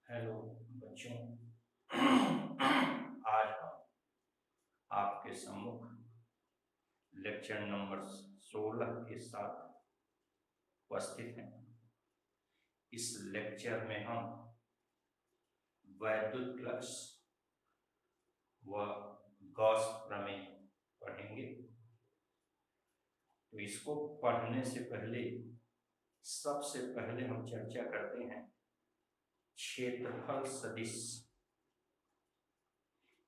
Hello बच्चों। आज हम आपके सम्मुख लेक्चर नंबर 16 के साथ उपस्थित हैं। इस लेक्चर में हम वैद्युत फ्लक्स व गॉस प्रमेय पढ़ेंगे। तो इसको पढ़ने से पहले सबसे पहले हम चर्चा करते हैं क्षेत्रफल सदिश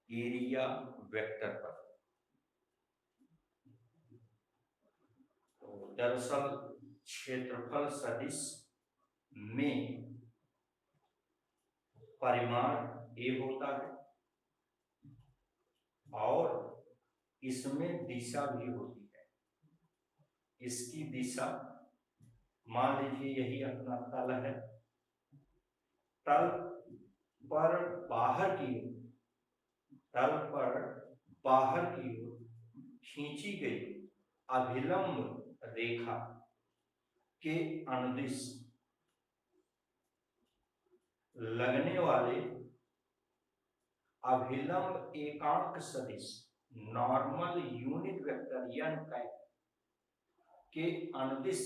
एरिया वेक्टर पर। तो दरअसल क्षेत्रफल सदिश में परिमाण a होता है और इसमें दिशा भी होती है। इसकी दिशा मान लीजिए यही अपना तल है। तल पर बाहर की ओर खींची गई अभिलंब रेखा के अनुदिश लगने वाले अभिलंब एकांक सदिश नॉर्मल यूनिट वेक्टर n के अनुदिश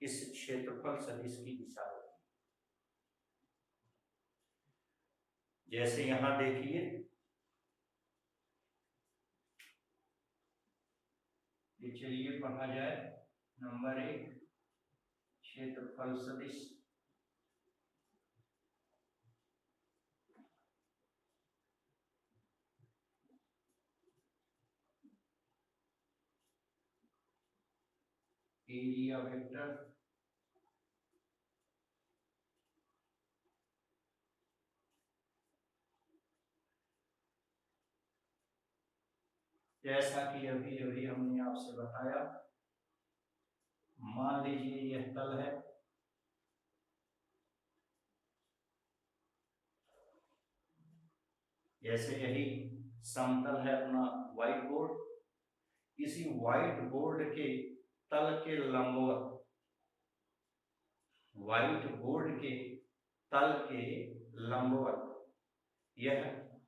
इस क्षेत्रफल सदिश की दिशा होती है। जैसे यहां देखिए, चलिए पढ़ा जाए। नंबर 1 क्षेत्रफल सदिश एरिया वेक्टर जैसा कि अभी अभी हमने आपसे बताया। मान लीजिए यह तल है, जैसे यही समतल है अपना व्हाइट बोर्ड। इसी व्हाइट बोर्ड के तल के लंबवत, व्हाइट बोर्ड के तल के लंबवत यह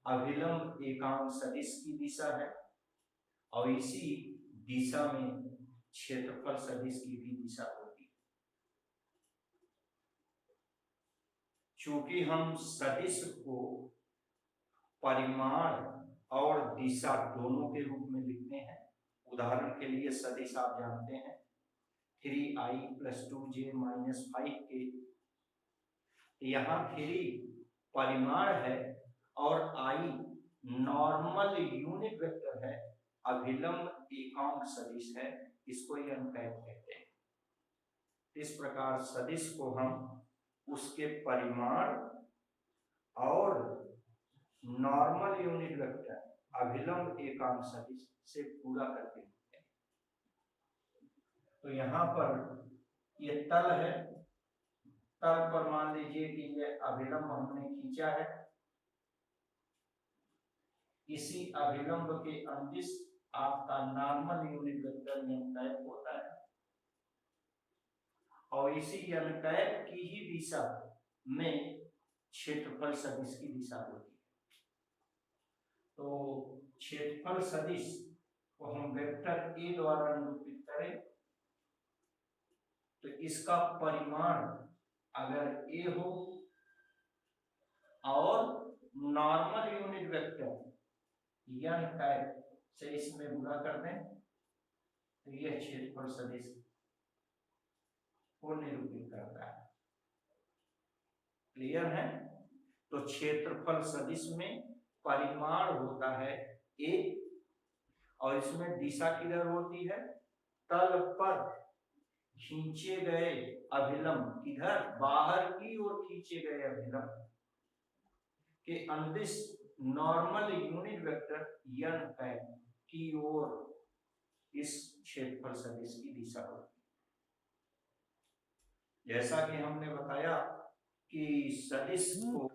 अभिलंब एकांक सदिश की दिशा है और इसी दिशा में क्षेत्रफल सदिश की भी दिशा होती है। चूंकि हम सदिश को परिमाण और दिशा दोनों के रूप में लिखते हैं। उदाहरण के लिए सदिश आप जानते हैं 3i + 2j - 5k। यहाँ 3 परिमाण है और i नॉर्मल यूनिट वेक्टर है, अभिलंब एकांक सदिश है, इसको n कहते हैं। इस प्रकार सदिश को हम उसके परिमाण और नॉर्मल यूनिट वेक्टर अभिलंब एकांक सदिश से पूरा करके लिखते हैं। तो यहाँ पर ये तल है, तल पर मान लीजिए कि ये अभिलंब हमने खींचा है। इसी अभिलंब के अनुदिश आपका नॉर्मल यूनिट वेक्टर n होता है और इसी n की ही दिशा में क्षेत्रफल सदिश की दिशा होती है। तो क्षेत्रफल सदिश को हम वेक्टर a द्वारा निरूपित करें तो इसका परिमाण अगर a हो और नॉर्मल यूनिट वेक्टर n से इसमें गुणा कर दें तो यह क्षेत्रफल सदिश को निरूपित करता है। क्लियर है? तो क्षेत्रफल सदिश में परिमाण होता है a और इसमें दिशा किधर होती है? तल पर खींचे गए अभिलंब, किधर? बाहर की ओर खींचे गए अभिलंब के अनुदिश नॉर्मल यूनिट वेक्टर n की ओर इस क्षेत्रफल सदिश की दिशा होती है। जैसा कि हमने बताया कि सदिश को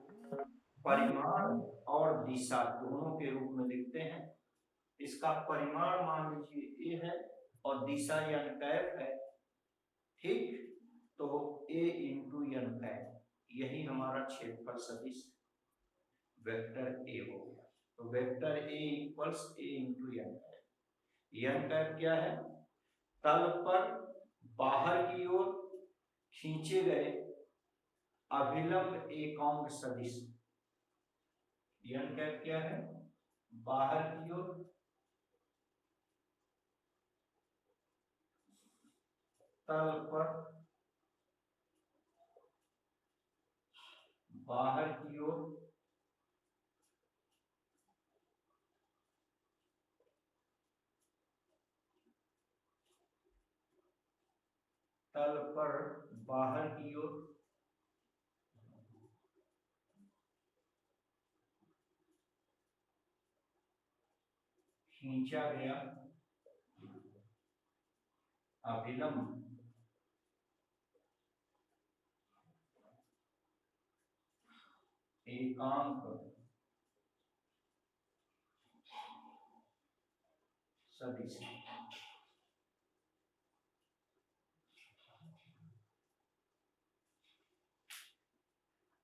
परिमाण और दिशा दोनों के रूप में लिखते हैं। इसका परिमाण मान लीजिए a है और दिशा n है। ठीक, तो a × n यही हमारा क्षेत्रफल सदिश वेक्टर ए हो गया। तो vector A equals A into n cap. N cap क्या है? तल पर बाहर की ओर खींचे गए अभिलंब एकांक सदिश। एन कैप क्या है? बाहर की ओर तल पर बाहर की ओर तल पर बाहर की ओर खींचा गया अभिलंब एकांक सदिश।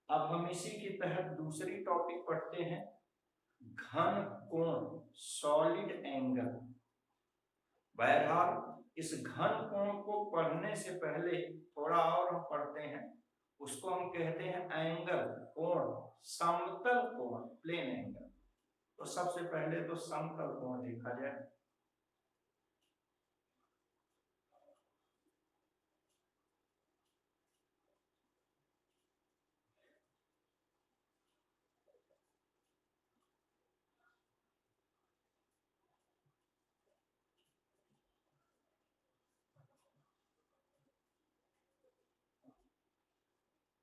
अब हम इसी के तहत दूसरी टॉपिक पढ़ते हैं, घन कोण, सॉलिड एंगल। बहरहाल इस घन कोण को पढ़ने से पहले थोड़ा और हम पढ़ते हैं, उसको हम कहते हैं एंगल, कोण, समतल कोण, प्लेन एंगल। तो सबसे पहले तो समतल कोण देखा जाए।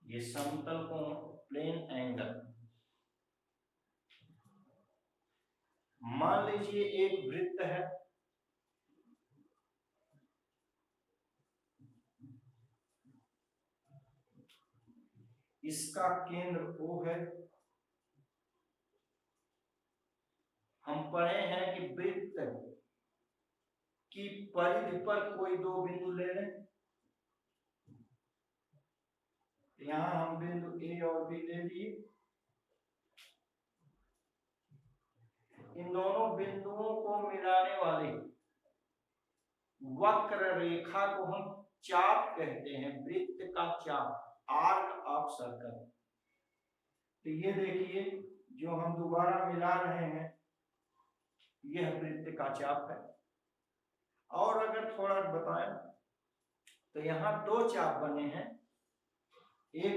ये समतल कोण, प्लेन एंगल। मान लीजिए एक वृत्त है, इसका केंद्र O है। हम पढ़े हैं कि वृत्त की परिधि पर कोई दो बिंदु ले लें। यहां हम बिंदु A और B ले लिए। इन दोनों बिंदुओं को मिलाने वाली वक्र रेखा को हम चाप कहते हैं, वृत्त का चाप, आर्क ऑफ सर्कल। तो ये देखिए जो हम दोबारा मिला रहे हैं, यह वृत्त का चाप है। और अगर थोड़ा बताएं तो यहाँ दो चाप बने हैं, एक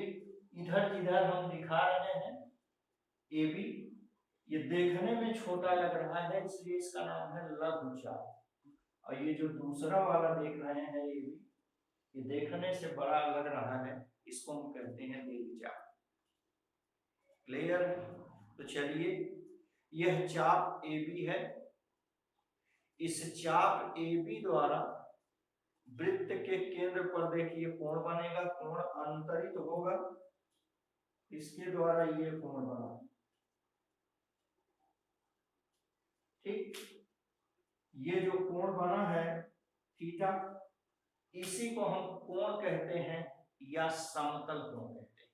इधर जिधर हम दिखा रहे हैं AB, ये देखने में छोटा लग रहा है इसलिए इसका नाम है लघु चाप। और ये जो दूसरा वाला देख रहे हैं AB, ये देखने से बड़ा लग रहा है, इसको हम कहते हैं दीर्घ चाप। क्लियर? तो चलिए, यह चाप AB है। इस चाप AB द्वारा वृत्त के केंद्र पर देखिए कोण बनेगा, कोण अंतरित होगा, इसके द्वारा ये कोण बना। ठीक, ये जो कोण बना है थीटा, इसी को हम कोण कहते हैं या समतल कोण कहते हैं।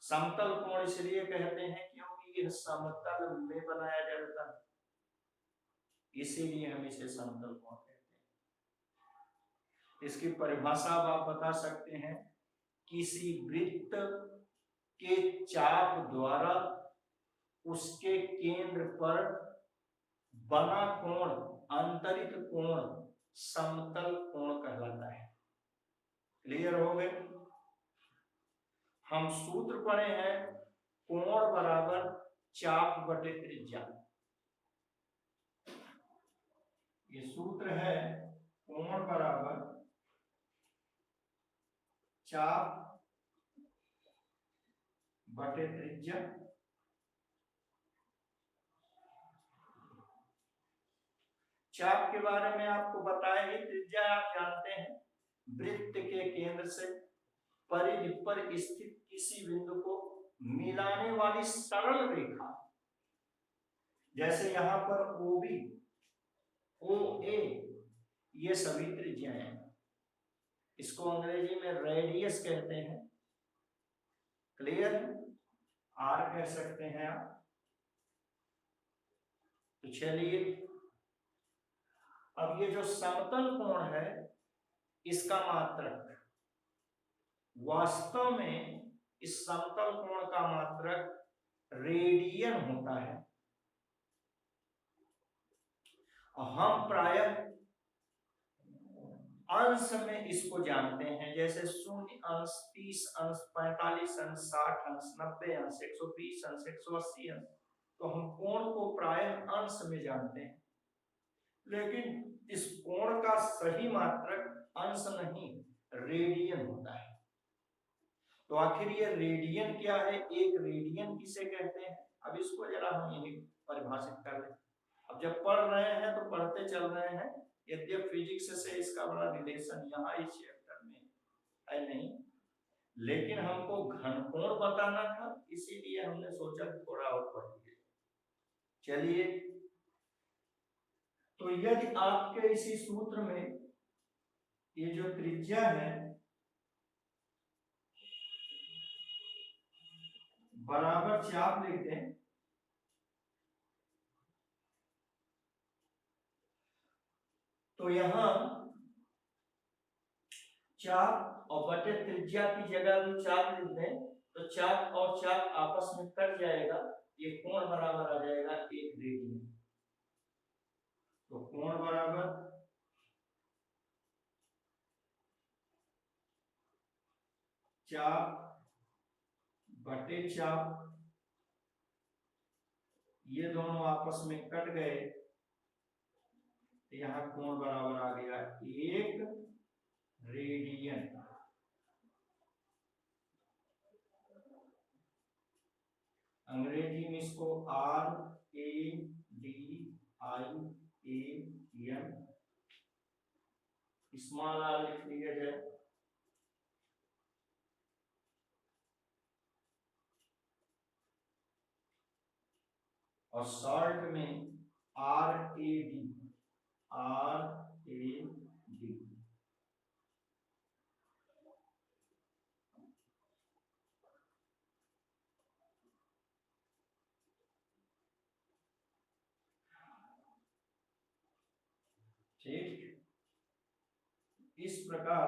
समतल कोण इसलिए कहते हैं क्योंकि यह समतल में बनाया जाता है, इसीलिए हम इसे समतल कोण कहते हैं। इसकी परिभाषा आप बता सकते हैं, किसी वृत्त के चाप द्वारा उसके केंद्र पर बना कोण, अंतरित कोण समतल कोण कहलाता है। क्लियर हो गए? हम सूत्र पढ़े हैं, कोण बराबर चाप बटे त्रिज्या। ये सूत्र है, कोण बराबर चाप बटे त्रिज्या। चाप के बारे में आपको बताया ही, त्रिज्या आप जानते हैं, वृत्त के केंद्र से परिधि पर स्थित किसी बिंदु को मिलाने वाली सरल रेखा। जैसे यहां पर OB, OA, ये सभी त्रिज्याएं हैं। इसको अंग्रेजी में रेडियस कहते हैं। क्लियर है, आर कह सकते हैं आप। तो चलिए अब ये जो समतल कोण है इसका मात्रक, वास्तव में इस समतल कोण का मात्रक रेडियन होता है। हम प्रायः अंश में इसको जानते हैं, जैसे 0 अंश, 30 अंश, 45 अंश, 60 अंश, 90 अंश, 120 अंश, 180 अंश, तो हम कोण को प्रायः अंश में जानते हैं। लेकिन इस कोण का सही मात्रक अंश नहीं रेडियन होता है। तो आखिर ये रेडियन क्या है, एक रेडियन किसे कहते हैं, अब इसको जरा हम यही परिभाषित कर लें। अब जब पढ़ रहे हैं तो पढ़ते चल रहे हैं, यद्यप फिजिक्स से इसका बड़ा रिलेशन यहाँ इस चैप्टर में है नहीं, लेकिन हमको घनकोण बताना था, इसीलिए हमने सोचा थोड़ा और पढ़ लिया। चलिए, तो यदि आपके इसी सूत्र में ये जो त्रिज्या है बराबर चाप लिख दें, तो यहां चाप और बटे त्रिज्या की जगह भी चाप लिख दें, तो चाप और चाप आपस में कट जाएगा, ये कोण बराबर आ जाएगा 1 रेडियन। तो कोण बराबर चाप बटे चाप, ये दोनों आपस में कट गए, यहाँ कोण बराबर आ गया 1 रेडियन। अंग्रेजी में इसको RADIAN स्मॉल r लिख लिया जाए, और शॉर्ट में RAD। ठीक, इस प्रकार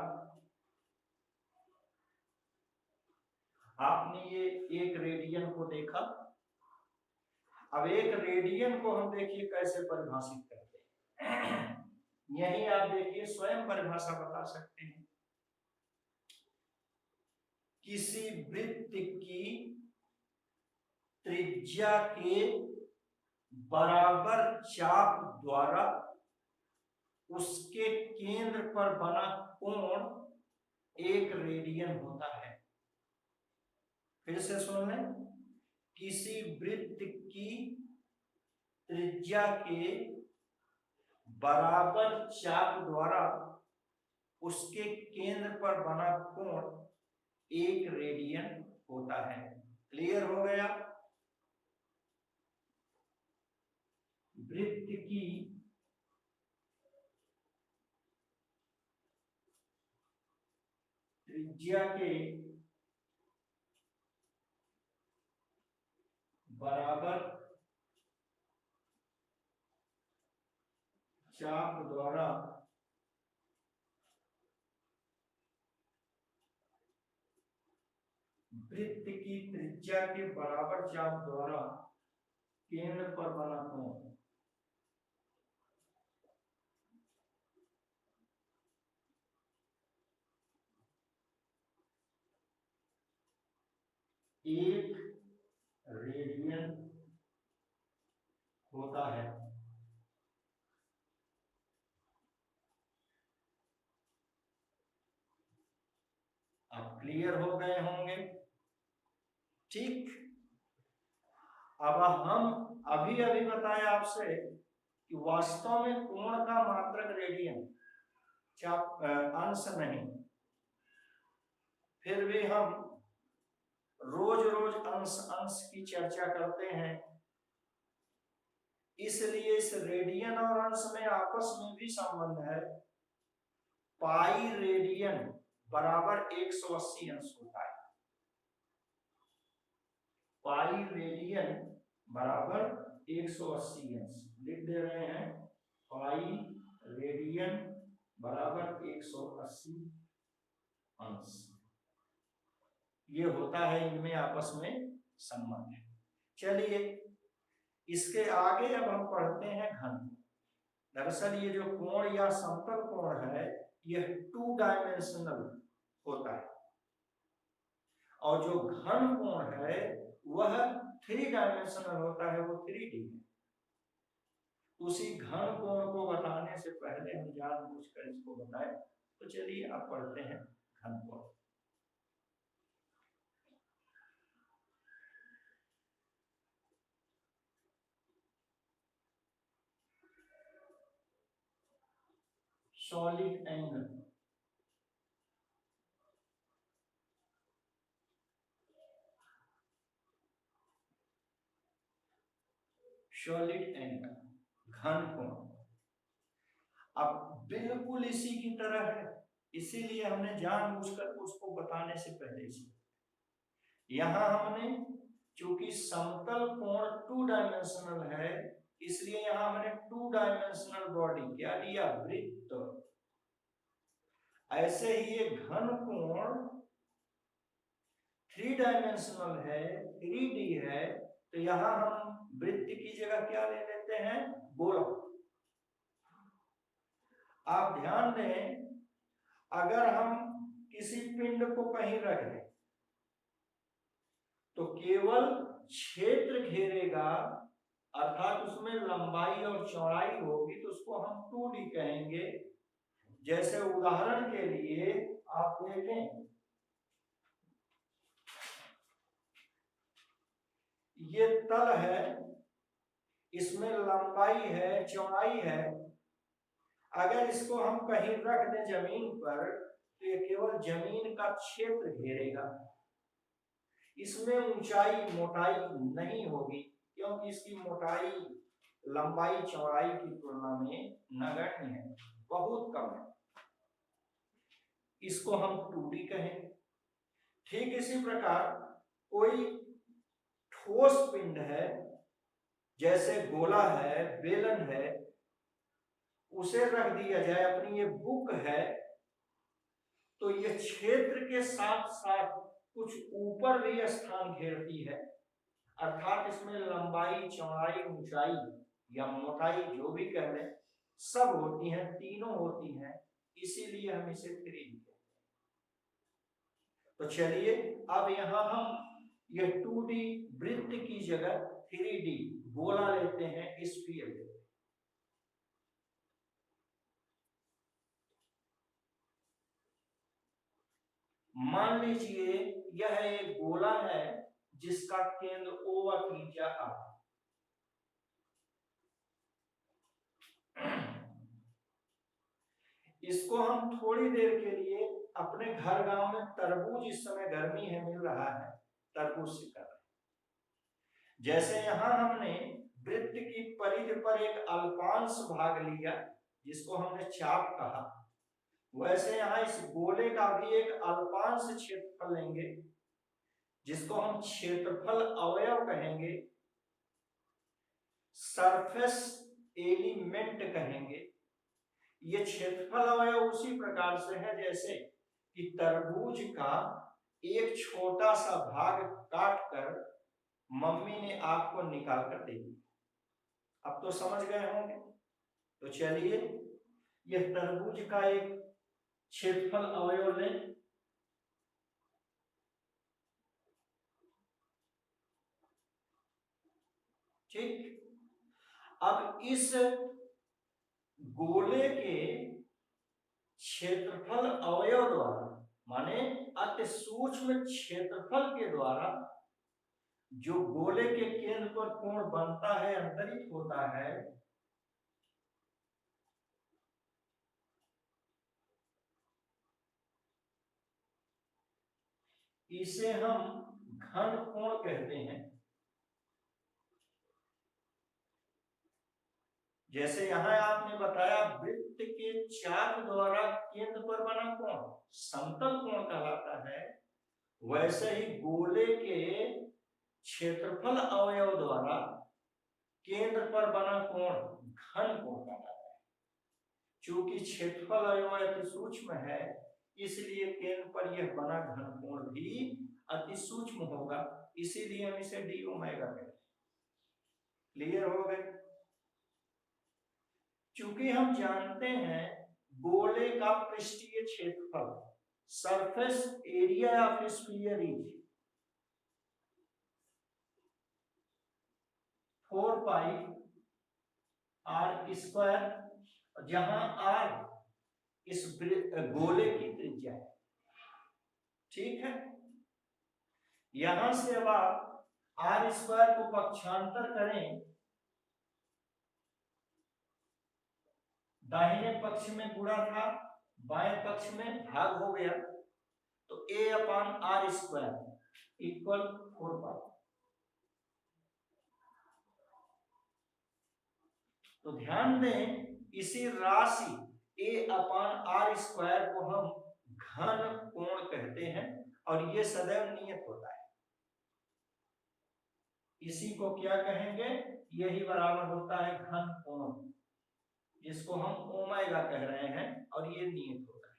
आपने ये 1 रेडियन को देखा। अब 1 रेडियन को हम देखिए कैसे परिभाषित करते हैं, यही आप देखिए स्वयं परिभाषा बता सकते हैं। किसी वृत्त की त्रिज्या के बराबर चाप द्वारा उसके केंद्र पर बना कोण 1 रेडियन होता है। फिर से सुन लें, किसी वृत्त की त्रिज्या के बराबर चाप द्वारा उसके केंद्र पर बना कोण 1 रेडियन होता है। क्लियर हो गया? वृत्त की त्रिज्या के बराबर चाप द्वारा वृत्त की त्रिज्या के बराबर चाप द्वारा केंद्र पर बना कोण एक रेडियन होता है। अब क्लियर हो गए होंगे? ठीक, अब हम अभी बताया आपसे कि वास्तव में कोण का मात्रक रेडियन, चाप अंश नहीं। फिर भी हम रोज रोज अंश की चर्चा करते हैं, इसलिए इस रेडियन और अंश में आपस में भी संबंध है। पाई रेडियन बराबर 180 अंश होता है। पाई रेडियन बराबर 180 अंश, लिख दे रहे हैं पाई रेडियन बराबर 180 अंश। ये होता है इनमें आपस में संबंध। चलिए इसके आगे अब हम पढ़ते हैं घन। दरअसल ये जो कोण या समतल कोण है यह 2 डायमेंशनल होता है और जो घन कोण है वह 3 डायमेंशनल होता है, वो 3D है। उसी घन कोण को बताने से पहले हम जानबूझकर इसको बताएं, तो चलिए आप पढ़ते हैं घन कोण। सॉलिड एंगल, सॉलिड एंगल घन कोण अब बिल्कुल इसी की तरह है, इसीलिए हमने जानबूझकर उसको बताने से पहले इसे यहां हमने, चूंकि समतल कोण 2 डायमेंशनल है इसलिए यहां हमने 2 डायमेंशनल बॉडी क्या लिया, वृत्त। ऐसे ही ये घन कोण 3 डायमेंशनल है, 3D है, तो यहां हम वृत्त की जगह क्या ले लेते हैं, गोला। आप ध्यान दें, अगर हम किसी पिंड को कहीं रख दें तो केवल क्षेत्र घेरेगा, अर्थात उसमें लंबाई और चौड़ाई होगी, तो उसको हम 2D कहेंगे। जैसे उदाहरण के लिए आप देखें, ये तल है, इसमें लंबाई है, चौड़ाई है। अगर इसको हम कहीं रख दें जमीन पर तो ये केवल जमीन का क्षेत्र घेरेगा, इसमें ऊंचाई मोटाई नहीं होगी, क्योंकि इसकी मोटाई लंबाई चौड़ाई की तुलना में नगण्य है, बहुत कम है। इसको हम 2D कहें। ठीक इसी प्रकार कोई ठोस पिंड है, जैसे गोला है, बेलन है, उसे रख दिया जाए, अपनी ये बुक है, तो ये क्षेत्र के साथ साथ कुछ ऊपर भी स्थान घेरती है, अर्थात इसमें लंबाई, चौड़ाई, ऊंचाई या मोटाई जो भी कह लें सब होती हैं, तीनों होती हैं, इसीलिए हम इसे 3D कहते हैं। तो चलिए अब यहां हम ये 2D वृत्त की जगह 3D गोला लेते हैं, स्फीयर लेते हैं। मान लीजिए यह एक गोला है जिसका केंद्र O व त्रिज्या R। इसको हम थोड़ी देर के लिए अपने घर गांव में तरबूज, इस समय गर्मी है मिल रहा है, तरबूज से कर रहे हैं। जैसे यहां हमने वृत्त की परिधि पर एक अल्पांश भाग लिया जिसको हमने चाप कहा, वैसे यहां इस गोले का भी एक अल्पांश क्षेत्रफल लेंगे जिसको हम क्षेत्रफल अवयव कहेंगे, सरफेस एलिमेंट कहेंगे। ये क्षेत्रफल अवयव उसी प्रकार से है जैसे कि तरबूज का एक छोटा सा भाग काट कर मम्मी ने आपको निकाल कर दे दिया। अब तो समझ गए होंगे। तो चलिए यह तरबूज का एक क्षेत्रफल अवयव लें। ठीक, अब इस गोले के क्षेत्रफल अवयव द्वारा, माने अति सूक्ष्म क्षेत्रफल के द्वारा जो गोले के केंद्र पर कोण बनता है, अंतरित होता है, इसे हम घन कोण कहते हैं। जैसे यहां आपने बताया वृत्त के चाप द्वारा केंद्र पर बना कोण समतल कोण कहलाता है, वैसे ही गोले के क्षेत्रफल अवयव द्वारा केंद्र पर बना कोण घन कोण कहलाता है। चूंकि क्षेत्रफल अवयव अति सूक्ष्म है, इसलिए केंद्र पर यह बना घन कोण भी अति सूक्ष्म होगा, इसीलिए हम इसे डी ओमेगा कहते हैं। क्लियर हो गए? चूंकि हम जानते हैं गोले का पृष्ठीय क्षेत्रफल surface area of sphere is 4 pi r square, जहां r इस गोले की त्रिज्या है। ठीक है, यहां से अब आप r स्क्वायर को पक्षांतर करें, दाहिने पक्ष में गुणा था, बाएं पक्ष में भाग हो गया, तो a upon r square equal 4 पाई। तो ध्यान दें, इसी राशि a अपान r स्क्वायर को हम घन कोण कहते हैं और ये सदैव नियत होता है। इसी को क्या कहेंगे? यही बराबर होता है घन कोण, जिसको हम ओमेगा कह रहे हैं, और ये नियत होता है।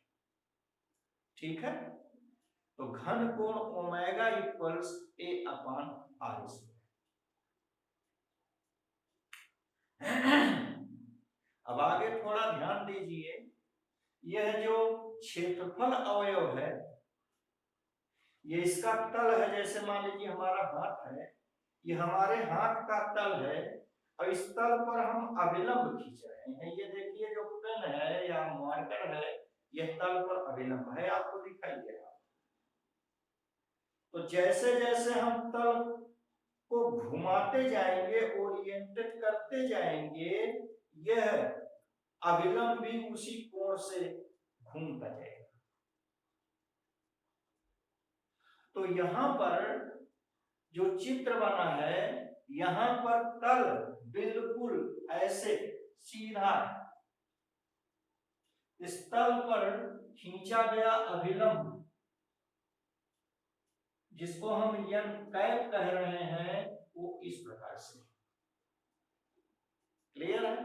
ठीक है, तो घन कोण omega equals a upon r square. अब आगे थोड़ा ध्यान दीजिए, यह जो क्षेत्रफल अवयव है, ये इसका तल है। जैसे मान लीजिए हमारा हाथ है, ये हमारे हाथ का तल है, और इस तल पर हम अभिलंब खींच रहे हैं। ये देखिए, जो पेन है या मार्कर है, यह तल पर अभिलंब है, आपको दिखाई दे रहा। तो जैसे जैसे हम तल को घुमाते जाएंगे, ओरिएंटेड करते जाएंगे, यह अभिलंब भी उसी कोण से घूमता जाएगा। तो यहां पर जो चित्र बना है, यहां पर तल बिल्कुल ऐसे सीधा है। इस तल पर खींचा गया अभिलंब, जिसको हम यन कैप कह रहे हैं, वो इस प्रकार से। क्लियर है?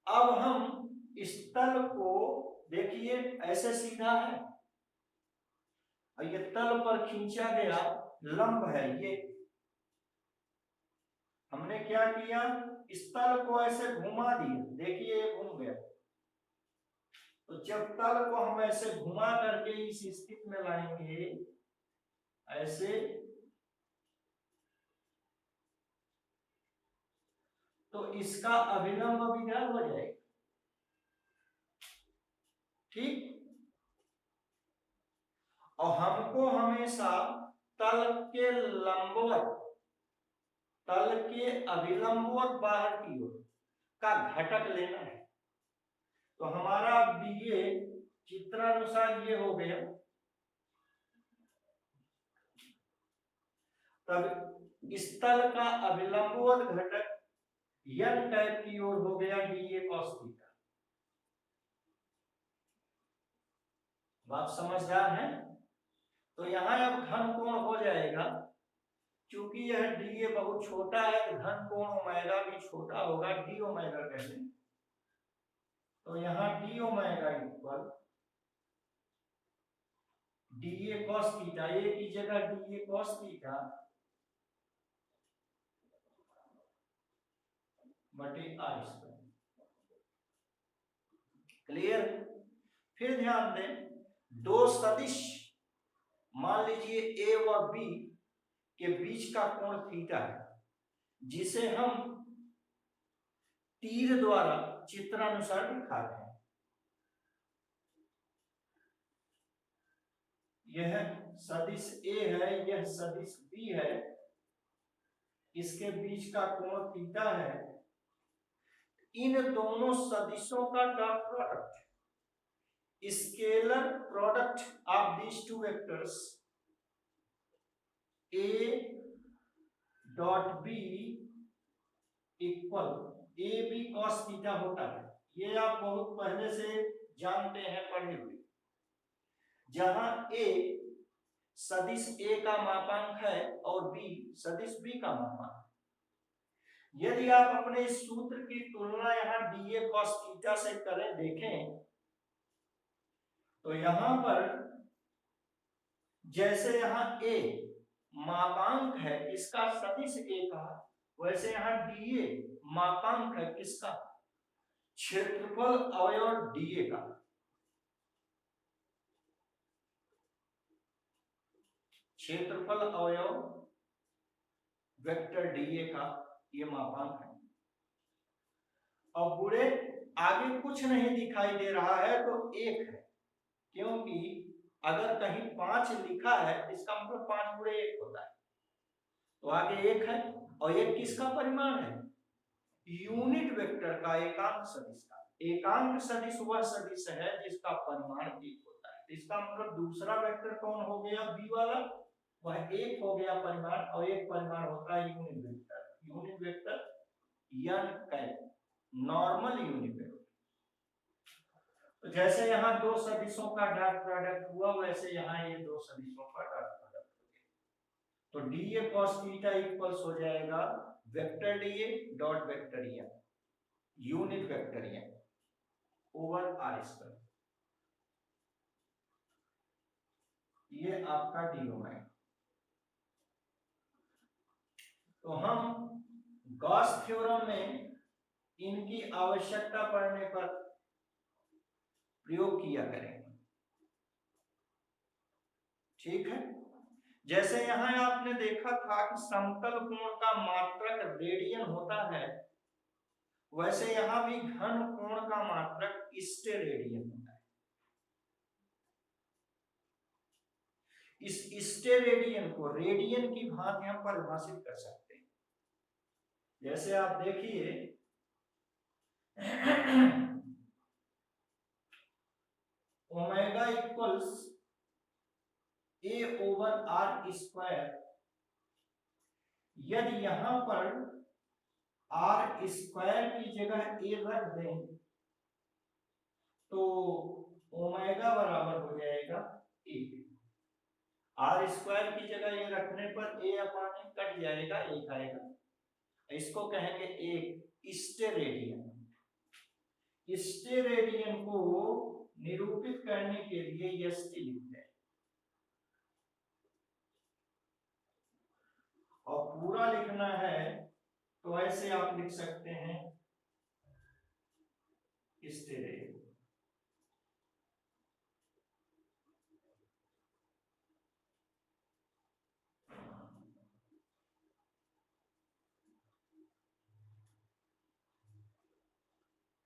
अब हम इस तल को देखिए, ऐसे सीधा है, और ये तल पर खींचा गया लंब है। ये हमने क्या किया, इस तल को ऐसे घुमा दिया, देखिए ये घूम गया। तो जब तल को हम ऐसे घुमा करके इस स्थिति में लाएंगे, ऐसे, तो इसका अभिलंब विधर हो जाएगा। ठीक, और हमको हमेशा तल के लंबवत, तल के अभिलंबवत बाहर की ओर का घटक लेना है। तो हमारा ये चित्रानुसार ये हो गया। तब इस तल का अभिलंबवत घटक यन कैप की ओर हो गया dA cos थीटा। बात समझदार है? तो यहां अब घन कोण हो जाएगा। चूंकि यह dA बहुत छोटा है, तो घन कोण ओमेगा भी छोटा होगा, d ओमेगा कहते हैं। तो यहाँ d omega equal dA cos theta, a की जगह dA cos थीटा बटे r स्क्वायर। क्लियर? फिर ध्यान दें, दो सदिश, मान लीजिए a व b के बीच का कोण थीटा है, जिसे हम तीर द्वारा चित्रानुसार दिखा रहे हैं। यह सदिश a है, यह सदिश b है, इसके बीच का कोण थीटा है। इन दोनों सदिशों का dot product, scalar product of these two vectors a dot b equal ab cos theta होता है। ये आप बहुत पहले से जानते हैं, पढ़े हुए। जहां a सदिश A का मापांक है और B सदिश B का मापांक। यदि आप अपने इस सूत्र की तुलना यहाँ dA cos थीटा से करें, देखें तो यहाँ पर जैसे यहाँ A मापांक है किसका, सदिश A का, वैसे यहाँ dA मापांक है किसका, क्षेत्रफल अवयव dA का। क्षेत्रफल अवयव वेक्टर dA का ये मापांक है। अब बुरे आगे कुछ नहीं दिखाई दे रहा है तो 1 है, क्योंकि अगर कहीं 5 लिखा है इसका मतलब 5 गुणे 1 होता है, तो आगे 1 है। और 1 किसका परिमाण है, यूनिट वेक्टर का, एकांक सदिश का। एकांक सदिश वह सदिश है जिसका परिमाण 1 होता है। इसका मतलब दूसरा वेक्टर कौन हो गया, बी वाला, वह 1 हो गया परिमाण, और एक परिमाण होता है unit vector. Unit vector normal unit vector. तो जैसे यहाँ दो सदिशों का डॉट प्रोडक्ट हुआ, वैसे यहाँ ये दो सदिशों का डॉट प्रोडक्ट हो गया। तो dA cos थीटा इक्वल्स हो जाएगा vector dA dot vector n, unit vector n over r square. ये आपका डी है। तो हम गॉस थ्योरम में इनकी आवश्यकता पड़ने पर प्रयोग किया करेंगे, ठीक है। जैसे यहाँ आपने देखा था कि समतल कोण का मात्रक रेडियन होता है, वैसे यहाँ भी घन कोण का मात्रक स्टेरेडियन होता है। इस स्टेरेडियन को रेडियन की भांति हम परिभाषित कर सकते हैं। जैसे आप देखिए omega equals a over r square, यदि यहां पर r स्क्वायर की जगह a रख दें तो ओमेगा बराबर हो जाएगा a। r स्क्वायर की जगह ये रखने पर a अपान कट जाएगा, एक आएगा। इसको कहेंगे एक स्टेरेडियन। स्टेरेडियन को निरूपित करने के लिए st लिखते हैं, और पूरा लिखना है तो ऐसे आप लिख सकते हैं स्टेरेडियन।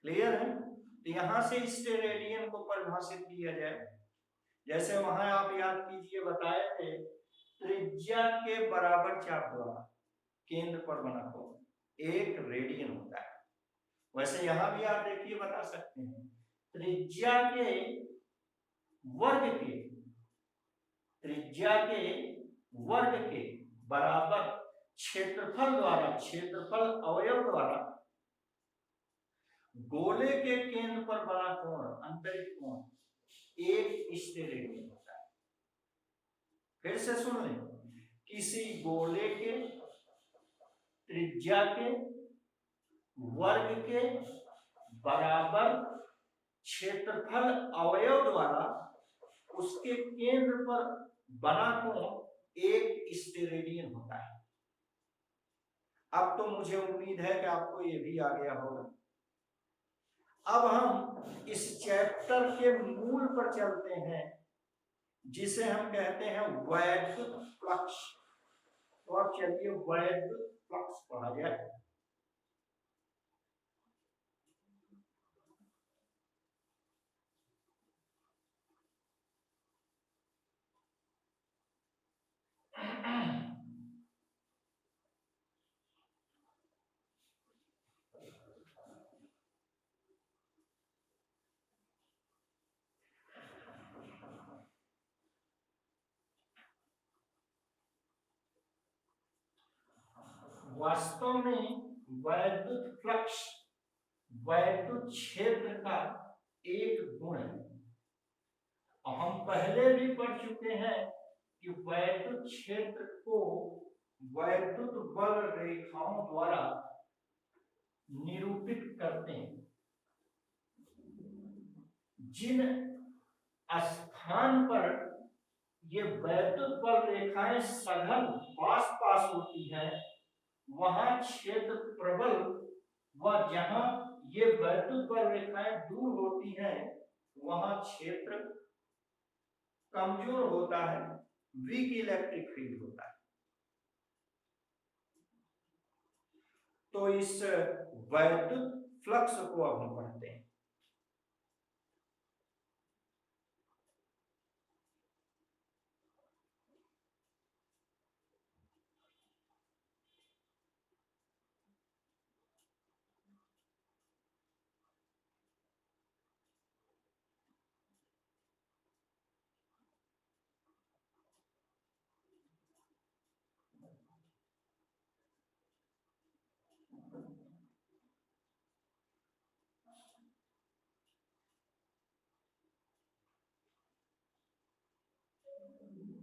क्लियर है। तो यहां से स्टेरेडियन को परिभाषित किया जाए, जैसे वहां आप याद कीजिए बताए थे त्रिज्या के बराबर चाप द्वारा केंद्र पर बना कोण एक रेडियन होता है, वैसे यहां भी आप देखिए बता सकते हैं त्रिज्या के वर्ग के, त्रिज्या के वर्ग के बराबर क्षेत्रफल द्वारा, क्षेत्रफल अवयव द्वारा गोले के केंद्र पर बना कोण, अंतरिक्ष कोण, एक स्टेरेडियन होता है। फिर से सुन लें, किसी गोले के त्रिज्या के वर्ग के बराबर क्षेत्रफल अवयव द्वारा उसके केंद्र पर बना कोण एक स्टेरेडियन होता है। अब तो मुझे उम्मीद है कि आपको ये भी आ गया होगा। अब हम इस चैप्टर के मूल पर चलते हैं, जिसे हम कहते हैं वैद्युत फ्लक्स। तो अब चलिए वैद्युत फ्लक्स पढ़ा जाए। वास्तव में वैद्युत फ्लक्स वैद्युत क्षेत्र का एक गुण है, और हम पहले भी पढ़ चुके हैं कि वैद्युत क्षेत्र को वैद्युत बल रेखाओं द्वारा निरूपित करते हैं। जिन स्थान पर ये वैद्युत बल रेखाएं सघन पास होती हैं वहां क्षेत्र प्रबल व जहां ये वैद्युत बल रेखाएं दूर होती हैं वहां क्षेत्र कमजोर होता है, वीक इलेक्ट्रिक फील्ड होता है। तो इस वैद्युत फ्लक्स को अब हम पढ़ते हैं।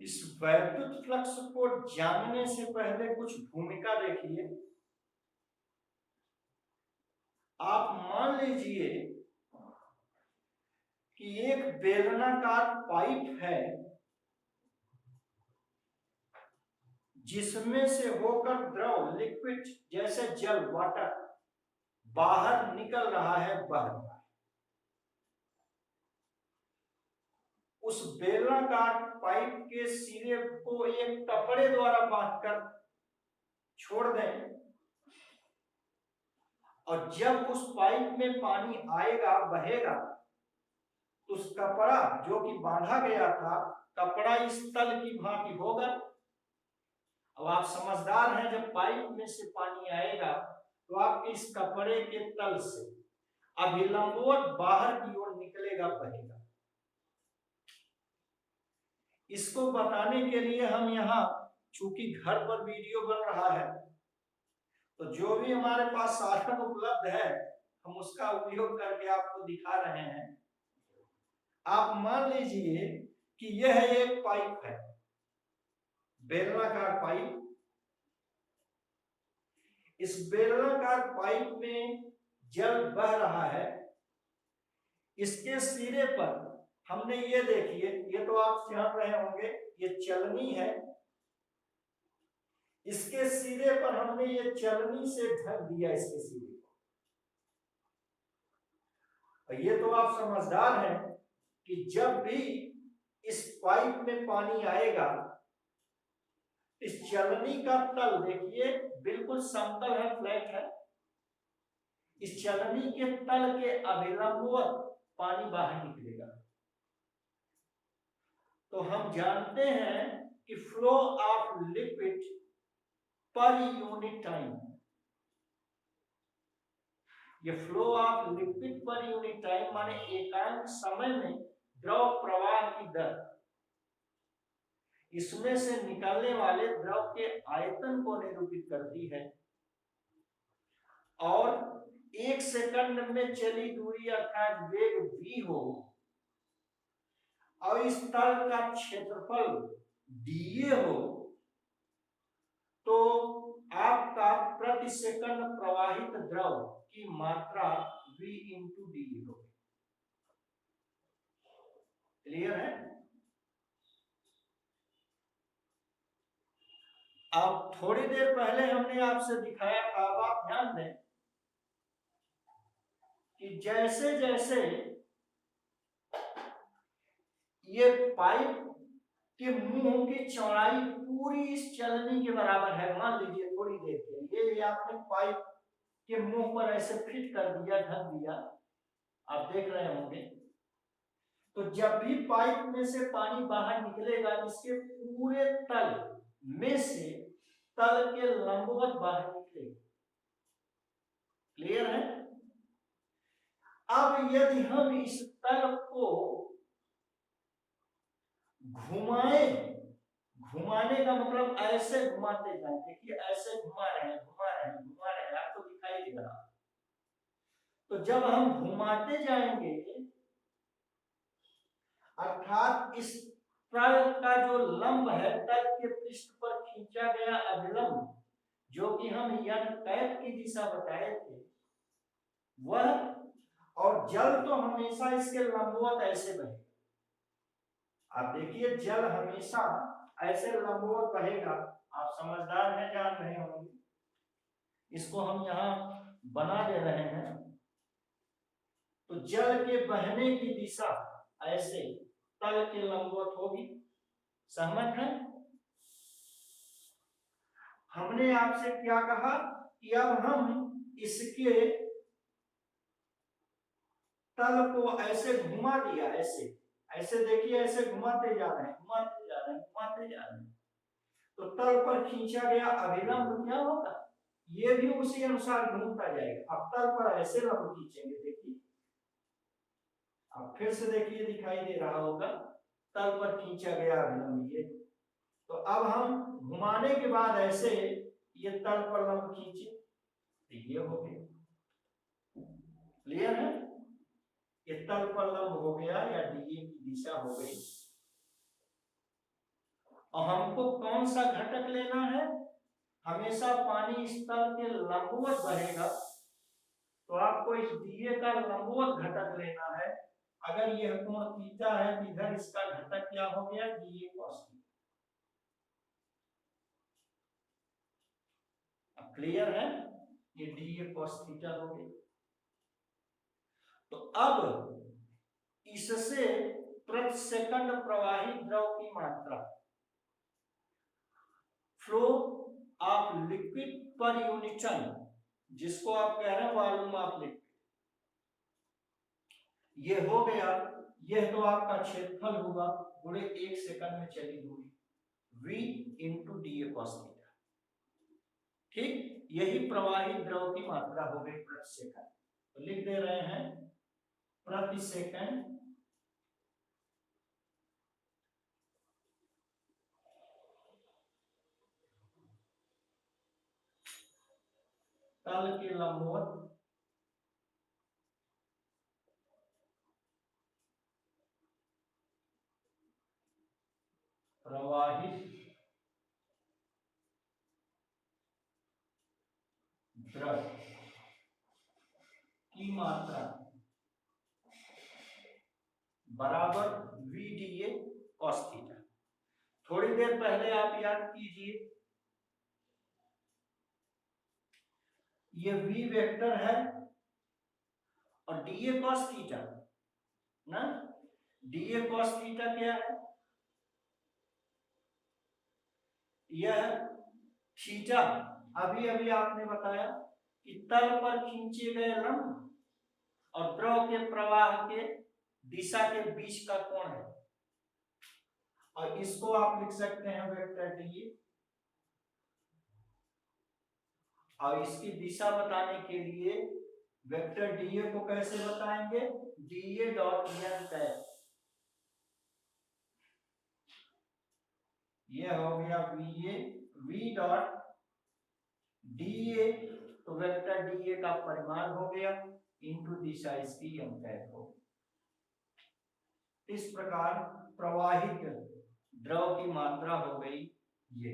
इस वैद्युत फ्लक्स को जानने से पहले कुछ भूमिका देखिए। आप मान लीजिए कि एक बेलनाकार पाइप है जिसमें से होकर द्रव लिक्विड जैसे जल वाटर बाहर निकल रहा है, बह रहा है। उस बेलनाकार पाइप के सिरे को एक कपड़े द्वारा बांधकर छोड़ दें और जब उस पाइप में पानी आएगा, बहेगा, तो उस कपड़ा जो कि बांधा गया था, कपड़ा इस तल की भांति होगा। अब आप समझदार हैं, जब पाइप में से पानी आएगा तो आप इस कपड़े के तल से अभिलंबवत बाहर की ओर निकलेगा, बहेगा। इसको बताने के लिए हम यहाँ, चूंकि घर पर वीडियो बन रहा है, तो जो भी हमारे पास साधन उपलब्ध है हम उसका उपयोग करके आपको दिखा रहे हैं। आप मान लीजिए कि यह एक पाइप है, बेलनाकार पाइप। इस बेलनाकार पाइप में जल बह रहा है। इसके सिरे पर हमने ये देखिए, ये तो आप जान रहे होंगे, ये चलनी है। इसके सिरे पर हमने ये चलनी से ढक दिया इसके सिरे को। ये तो आप समझदार हैं कि जब भी इस पाइप में पानी आएगा, इस चलनी का तल देखिए बिल्कुल समतल है, फ्लैट है। इस चलनी के तल के अभिलंबवत पानी बाहर निकलेगा। तो हम जानते हैं कि flow of liquid per unit time, ये flow of liquid per unit time माने एकांक समय में द्रव प्रवाह की दर, इसमें से निकलने वाले द्रव के आयतन को निरूपित करती है। और 1 सेकंड में चली दूरी अर्थात वेग v हो और इस तल का क्षेत्रफल dA हो, तो आपका प्रति सेकंड प्रवाहित द्रव की मात्रा v × dA होगी। क्लियर है? अब थोड़ी देर पहले हमने आपसे दिखाया था, अब आप ध्यान दें कि जैसे जैसे ये पाइप के मुंह की चौड़ाई पूरी इस चलनी के बराबर है, मान लीजिए थोड़ी देर के लिए ये आपने पाइप के मुंह पर ऐसे फिट कर दिया, ढक दिया, आप देख रहे होंगे। तो जब भी पाइप में से पानी बाहर निकलेगा, इसके पूरे तल में से तल के लंबवत बाहर निकलेगा। क्लियर है? अब यदि हम इस तल को घुमाने का मतलब ऐसे घुमाते जाएं, देखिए ऐसे घुमा रहे हैं, आपको दिखाई दे रहा। तो जब हम घुमाते जाएंगे, अर्थात इस तल का जो लंब है, तल के पृष्ठ पर खींचा गया अभिलंब, जो कि हम यन कैप की दिशा बताए थे, वह, और जल तो हमेशा इसके लंबवत ऐसे बहेगा। आप देखिए जल हमेशा ऐसे लंबवत बहेगा। आप समझदार हैं, जान रहे होंगे। इसको हम यहाँ बना दे रहे हैं। तो जल के बहने की दिशा ऐसे तल के लंबवत होगी। सहमत है? हमने आपसे क्या कहा कि अब हम इसके तल को ऐसे घुमा दिया, ऐसे ऐसे देखिए, ऐसे घुमाते जा रहे हैं, घुमाते जा रहे हैं, घुमाते जा रहे हैं। तो तल पर खींचा गया अभिलंब क्या होगा? ये भी उसी अनुसार घूमता जाएगा। अब तल पर ऐसे लंब खींचेंगे, देखिए, अब फिर से देखिए, दिखाई दे रहा होगा तल पर खींचा गया अभिलंब ये। तो अब हम घुमाने के बाद ऐसे ये तल पर लंब खींचे, तो ये हो गया। क्लियर है? ये तल पर लंब हो गया, या डीए की दिशा हो गई। और हमको कौन सा घटक लेना है? हमेशा पानी इस तल के लंबवत बहेगा, तो आपको इस डीए का लंबवत घटक लेना है। अगर यह कोण थीटा है तो इधर इसका घटक क्या हो गया? DA cos theta. अब क्लियर है? ये डीए कॉस थीटा हो गई। तो अब इससे प्रति सेकंड प्रवाहित द्रव की मात्रा, flow of liquid per unit ton, जिसको आप कह रहे हैं वॉल्यूम ऑफ लिक्विड, ये हो गया। यह तो आपका क्षेत्रफल हुआ पूरे 1 सेकंड में चली दूरी, v into DA cos theta. ठीक, यही प्रवाहित द्रव की मात्रा हो गई प्रति सेकंड। तो लिख दे रहे हैं प्रति सेकंड तल के लंबवत प्रवाहित द्रव की मात्रा बराबर v डीए कॉस थीटा। थोड़ी देर पहले आप याद कीजिए, ये v वेक्टर है और डीए कॉस थीटा ना, डीए कॉस थीटा क्या है? यह थीटा, अभी अभी आपने बताया कि तल पर खींचे गए लंब और द्रव के प्रवाह के दिशा के बीच का कोण है। और इसको आप लिख सकते हैं वेक्टर डीए, और इसकी दिशा बताने के लिए वेक्टर डीए को कैसे बताएंगे? D A dot n cap. ये हो गया वीए, वी डॉट डीए, तो वेक्टर डीए का परिमाण हो गया इंटू दिशा इसकी एन कैप हो गई। इस प्रकार प्रवाहित द्रव की मात्रा हो गई ये।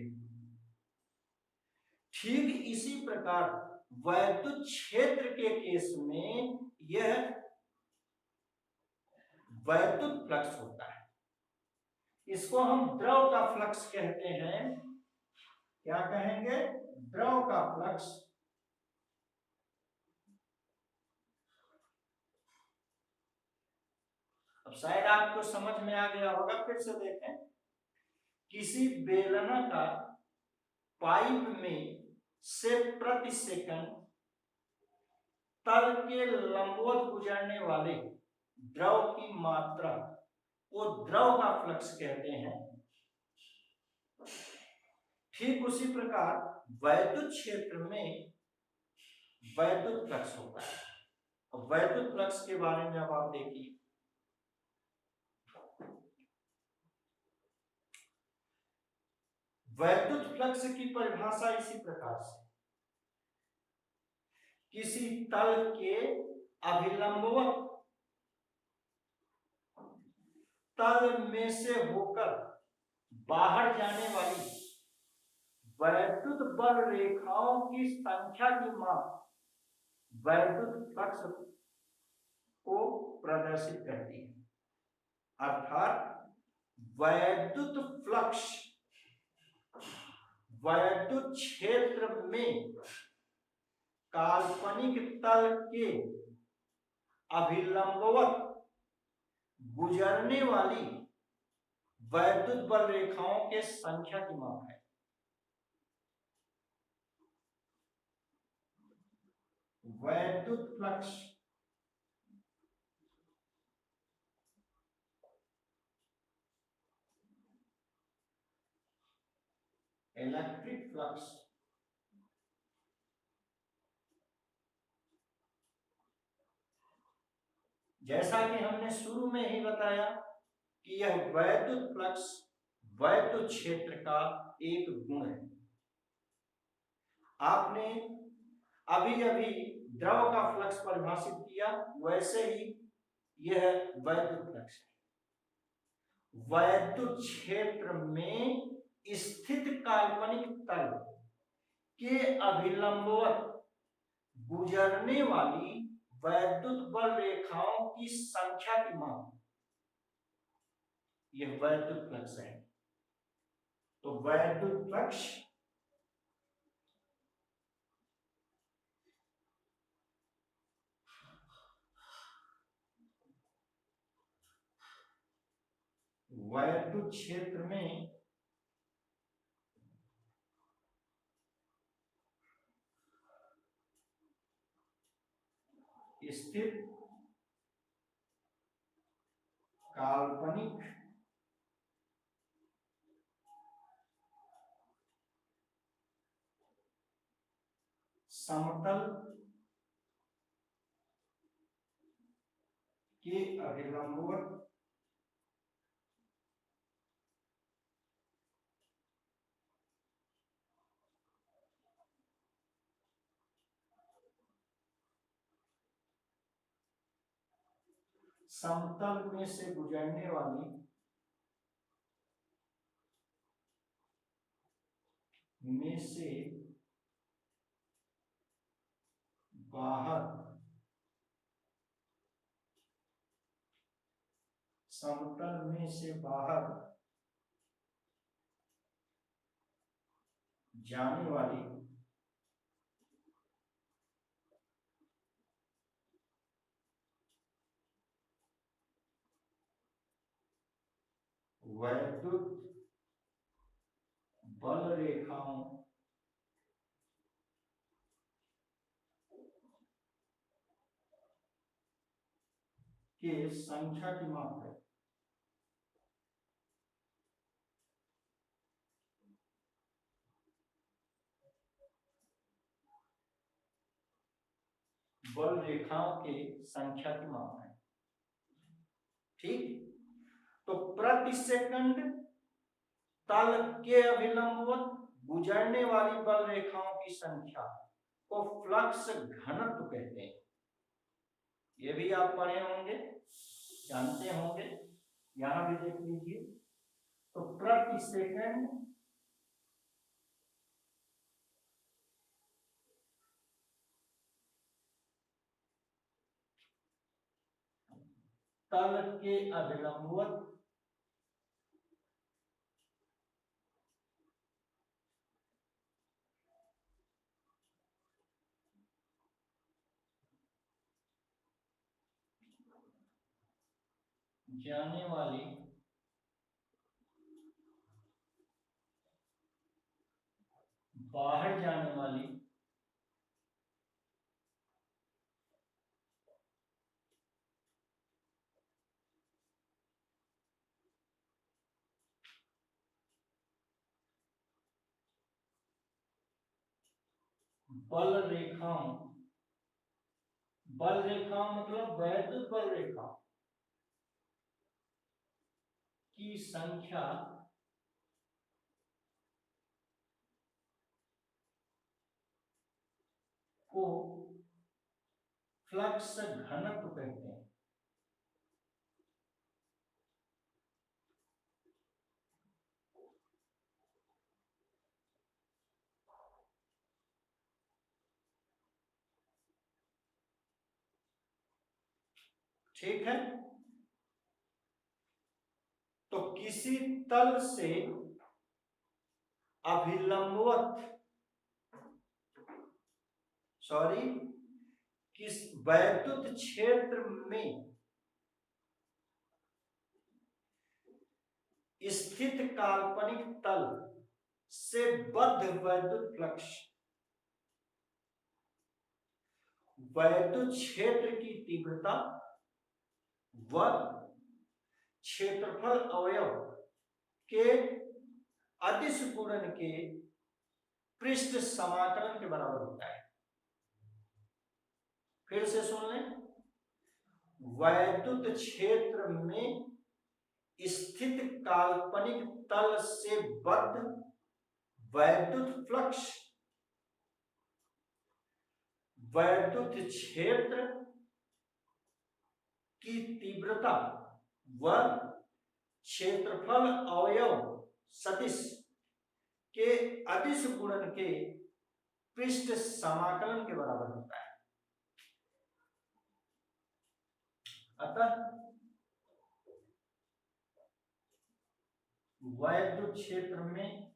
ठीक इसी प्रकार वैद्युत क्षेत्र के केस में यह वैद्युत फ्लक्स होता है। इसको हम द्रव का फ्लक्स कहते हैं। क्या कहेंगे? द्रव का फ्लक्स। अब शायद आपको समझ में आ गया होगा, फिर से देखें। किसी बेलनाकार पाइप में से प्रति सेकंड तल के लंबवत गुजरने वाले द्रव की मात्रा को द्रव का फ्लक्स कहते हैं। ठीक उसी प्रकार वैद्युत क्षेत्र में वैद्युत फ्लक्स होता है। वैद्युत फ्लक्स के बारे में अब आप देखिए, वैद्युत फ्लक्स की परिभाषा इसी प्रकार से, किसी तल के अभिलंबवत तल में से होकर बाहर जाने वाली वैद्युत बल रेखाओं की संख्या की माप वैद्युत फ्लक्स को प्रदर्शित करती है। अर्थात वैद्युत फ्लक्स वैद्युत क्षेत्र में काल्पनिक तल के अभिलंबवत गुजरने वाली वैद्युत बल रेखाओं के संख्या की माप है। वैद्युत फ्लक्स इलेक्ट्रिक फ्लक्स जैसा कि हमने शुरू में ही बताया कि यह वैद्युत फ्लक्स वैद्युत क्षेत्र का एक गुण है। आपने अभी अभी द्रव का फ्लक्स परिभाषित किया, वैसे ही यह वैद्युत फ्लक्स है। वैद्युत क्षेत्र में स्थित काल्पनिक तल के अभिलंबवत गुजरने वाली वैद्युत बल रेखाओं की संख्या की माप यह वैद्युत फ्लक्स है। तो वैद्युत फ्लक्स वैद्युत क्षेत्र में स्थित काल्पनिक समतल के अभिलंबवत समतल में से गुजरने वाली में से बाहर समतल में से बाहर जाने वाली वैद्युत बल रेखाओं के संख्या की माप है। बल रेखाओं के संख्या की माप है। ठीक, तो प्रति सेकंड तल के अभिलंबवत गुजरने वाली बल रेखाओं की संख्या को फ्लक्स घनत्व कहते हैं। ये भी आप पढ़े होंगे, जानते होंगे, यहां भी देख लीजिए। तो प्रति सेकंड तल के अभिलंबवत जाने वाली बाहर जाने वाली बल रेखाओं, बल रेखाओं मतलब वैद्युत बल रेखा की संख्या को फ्लक्स घनत्व कहते हैं। ठीक है। तो किसी तल से अभिलंबवत किस वैद्युत क्षेत्र में स्थित काल्पनिक तल से बद्ध वैद्युत फ्लक्स वैद्युत क्षेत्र की तीव्रता व क्षेत्रफल अवयव के अदिश गुणन के पृष्ठ समाकलन के बराबर होता है। फिर से सुन लें, वैद्युत क्षेत्र में स्थित काल्पनिक तल से बद्ध वैद्युत फ्लक्स वैद्युत क्षेत्र की तीव्रता व क्षेत्रफल अवयव सदिश के अदिश गुणन के पृष्ठ समाकलन के बराबर होता है। अतः वैद्युत क्षेत्र में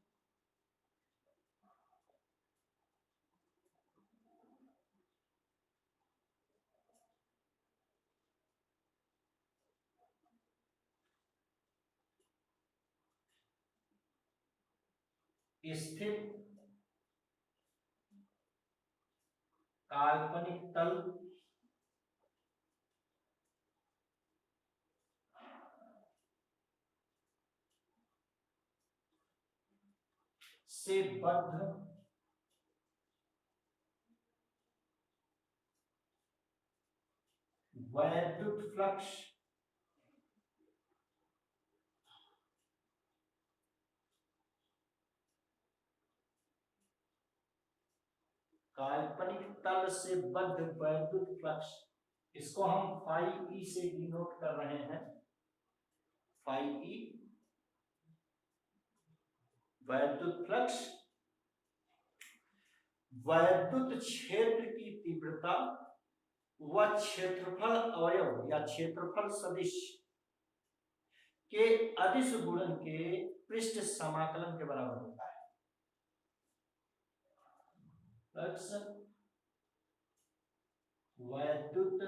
स्थित काल्पनिक तल से बद्ध वैद्युत फ्लक्स काल्पनिक तल से बद्ध वैद्युत फ्लक्स, इसको हम फाई ई से डिनोट कर रहे हैं। फाई ई वैद्युत फ्लक्स वैद्युत क्षेत्र की तीव्रता व क्षेत्रफल अवयव या क्षेत्रफल सदिश के अदिश गुणन के पृष्ठ समाकलन के बराबर होता है। फ्लक्स वैद्युत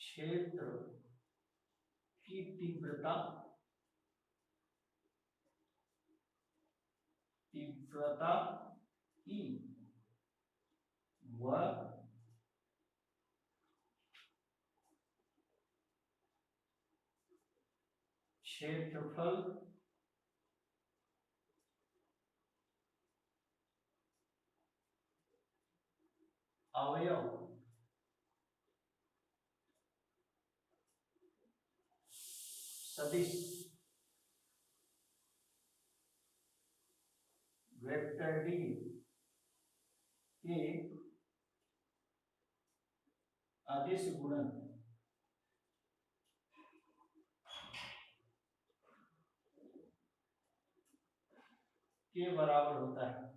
क्षेत्र की तीव्रता ई व क्षेत्रफल अवयव सदिश वेक्टर डी के अदिश गुणन के बराबर होता है।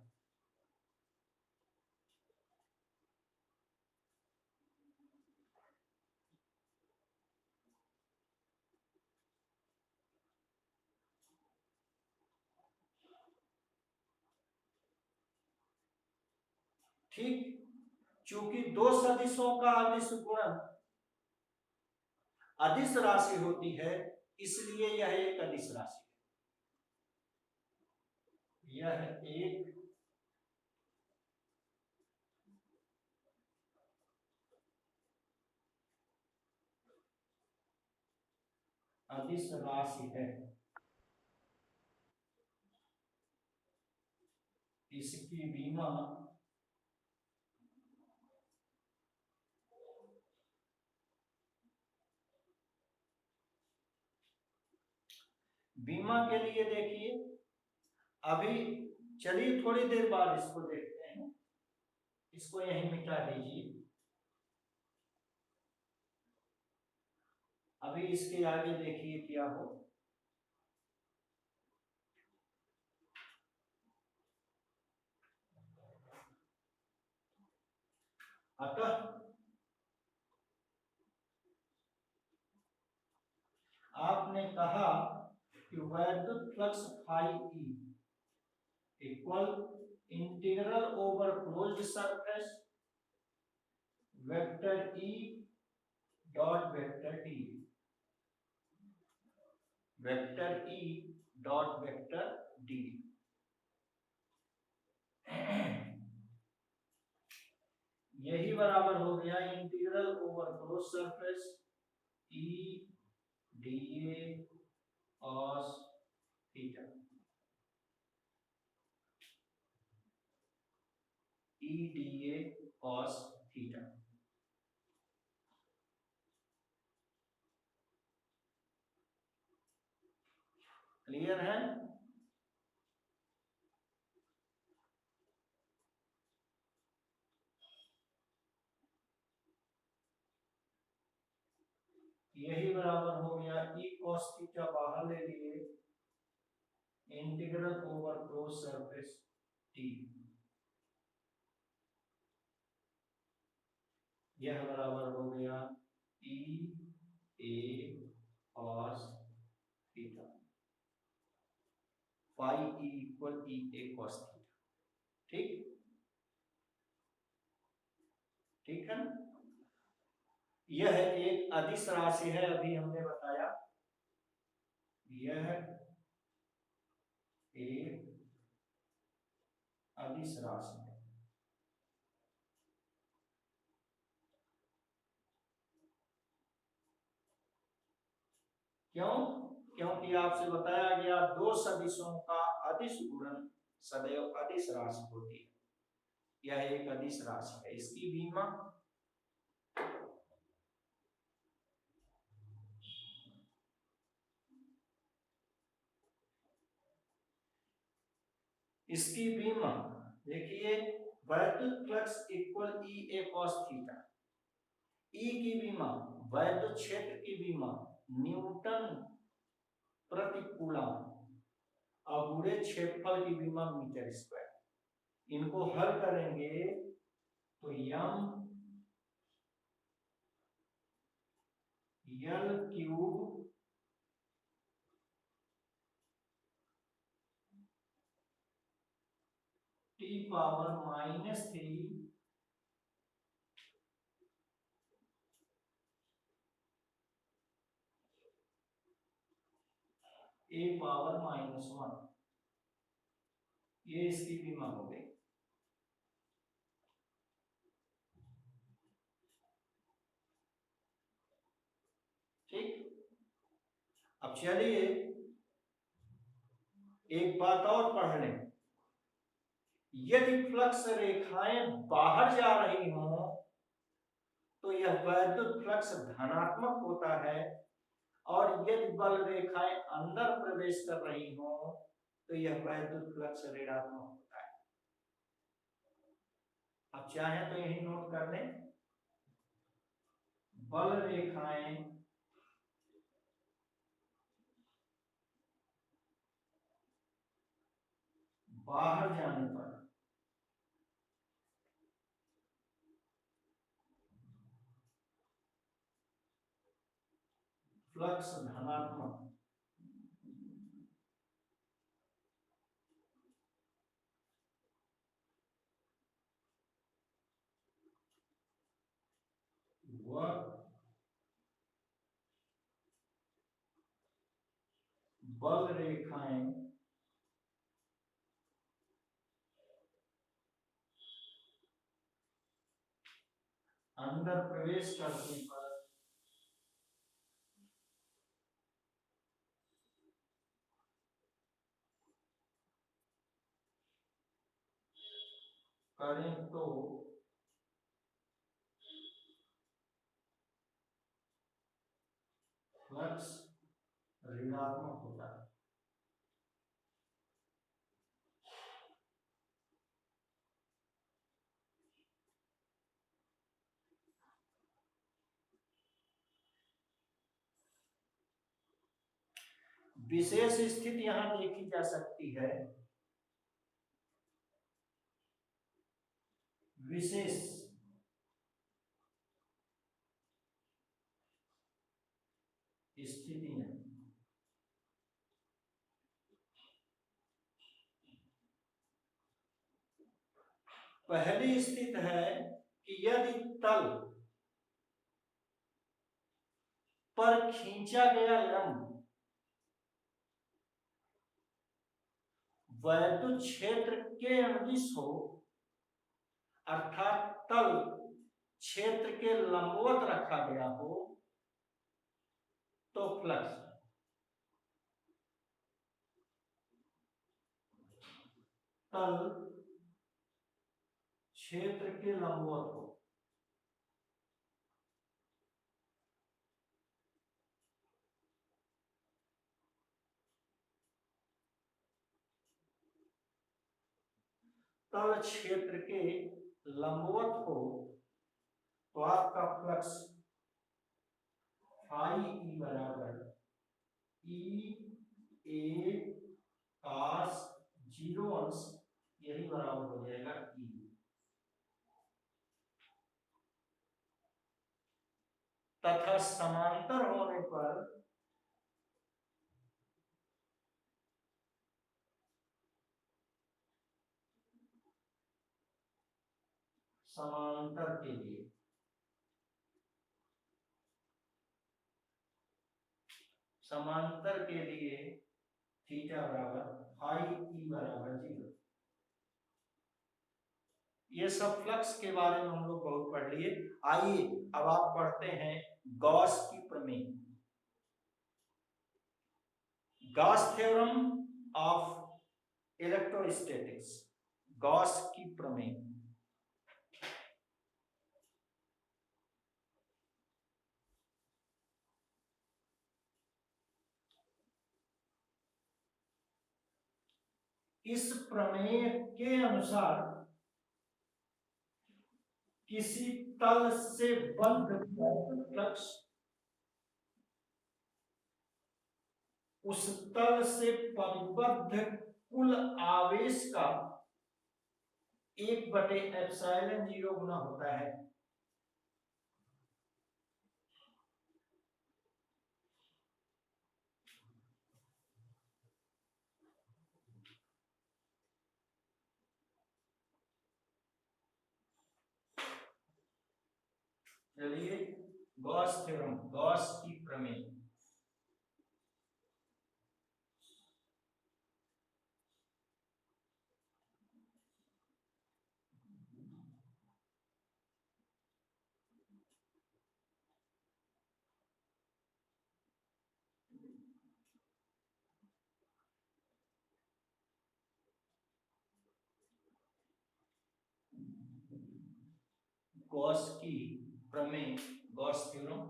ठीक, चूंकि दो सदिशों का अदिश गुणन अदिश राशि होती है, इसलिए यह एक अदिश राशि है। यह एक अदिश राशि है। इसकी बीमा के लिए देखिए, अभी चलिए थोड़ी देर बाद इसको देखते हैं। इसको यहीं मिटा दीजिए। अभी इसके आगे देखिए क्या हो। अतः आपने कहा कि वैद्युत flux phi E equal integral over closed surface vector E dot vector D, vector E dot vector D. यही बराबर हो गया integral over close surface E D A cos theta, E D A cos theta. Clear है? यही बराबर हो गया E cos theta बाहर ले लिए integral over close surface T, यह बराबर हो गया E A cos theta, phi E equal E A cos theta. ठीक, ठीक है। यह एक अदिश राशि है, अभी हमने बताया यह एक अदिश राशि है। क्यों? क्योंकि आपसे बताया गया दो सदिशों का अदिश गुणन सदैव अदिश राशि होती है। यह एक अदिश राशि है, इसकी बीमा देखिए वैद्युत flux equal E A cos theta, ई की बीमा वैद्युत क्षेत्र की बीमा न्यूटन प्रति कूलम और पूरे क्षेत्रफल की बीमा मीटर स्क्वायर। इनको हल करेंगे तो यम यल क्यूब टी पावर -3 ए पावर -1, ये इसकी बीमा हो गई। ठीक, अब चलिए एक बात और पढ़ लें। यदि फ्लक्स रेखाएं बाहर जा रही हों तो यह वैद्युत फ्लक्स धनात्मक होता है, और यदि बल रेखाएं अंदर प्रवेश कर रही हों तो यह वैद्युत फ्लक्स ऋणात्मक होता है। अब चाहें तो यही नोट कर लें, बल रेखाएं बाहर जाने पर फ्लक्स धनात्मक, बल रेखाएं अंदर प्रवेश करने पर करें तो फ्लक्स ऋणात्मक होता है। विशेष स्थिति यहां देखी जा सकती है, विशेष स्थितियां। पहली स्थिति है कि यदि तल पर खींचा गया लंब वैद्युत क्षेत्र के अनुदिश हो, अर्थात तल क्षेत्र के लंबवत रखा गया हो, तो फ्लक्स। तल क्षेत्र के लंबवत हो, तल क्षेत्र के लंबवत हो, तो आपका फ्लक्स फाई ई बराबर ई ए cos 0 अंश यही बराबर हो जाएगा ई। तथा समांतर होने पर समांतर के लिए थीटा बराबर फाई ई बराबर 0। ये सब फ्लक्स के बारे में हम लोग बहुत पढ़ लिए। आइए अब आप पढ़ते हैं गॉस की प्रमेय, Gauss theorem of electrostatics, Gauss की प्रमेय। इस प्रमेय के अनुसार किसी तल से बंध फ्लक्स उस तल से परिबद्ध कुल आवेश का 1/ε0 गुना होता है। चलिए गॉस थ्योरम, गॉस की प्रमेय। गॉस की प्रमेय, गॉस थ्योरम।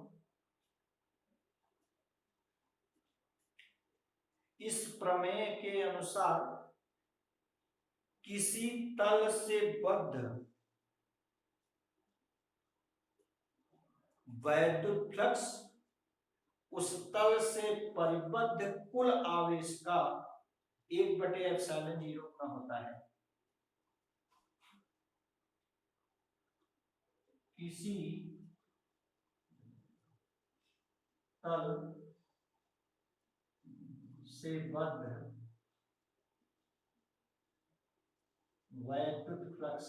इस प्रमेय के अनुसार किसी तल से बद्ध वैद्युत फ्लक्स उस तल से परिबद्ध कुल आवेश का 1/ε0 गुना होता है। किसी तल से बद्ध वैद्युत फ्लक्स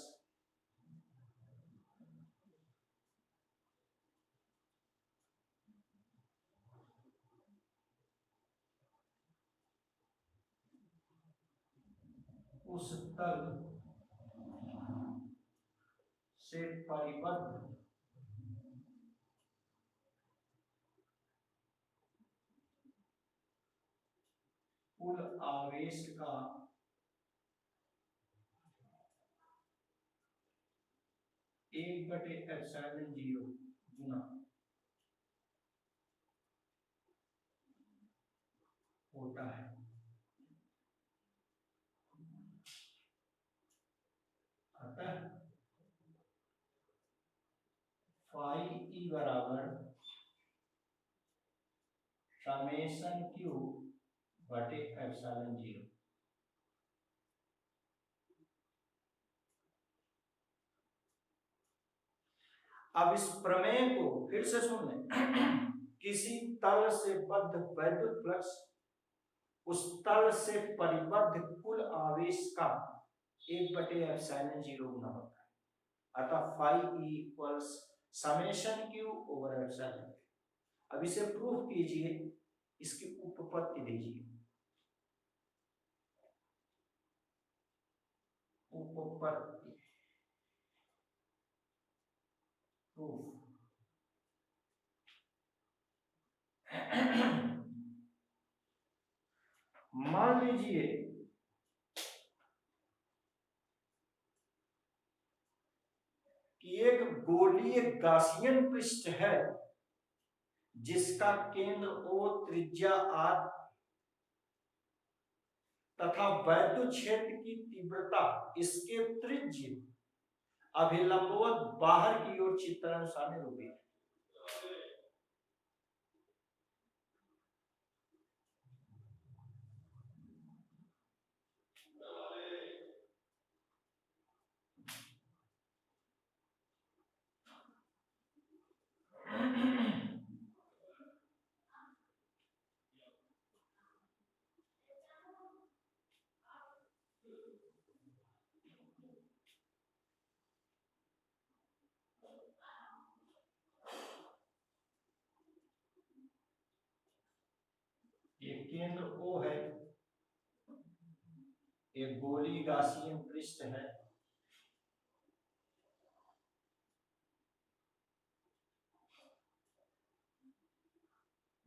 उस तल से परिबद्ध कुल आवेश का 1/ε0 गुना होता है। अतः फाई ई बराबर समेशन क्यू बटे ε0। अब इस प्रमेय को फिर से सुन लें। किसी तल से बद्ध वैद्युत फ्लक्स उस तल से परिबद्ध कुल आवेश का 1/ε0 गुना होता है। अतः phi equals summation Q over epsilon. अब इसे प्रूफ कीजिए, इसकी उपपत्ति दीजिए। उपपत्ति प्रूफ मान लीजिए कि एक गोलीय गासियन पृष्ठ है जिसका केंद्र O, त्रिज्या R तथा वैद्युत क्षेत्र की तीव्रता इसके त्रिज्य अभिलंबवत बाहर की ओर चित्रानुसार निरूपित है। ये केंद्र O है, एक गोली गासियन पृष्ठ है,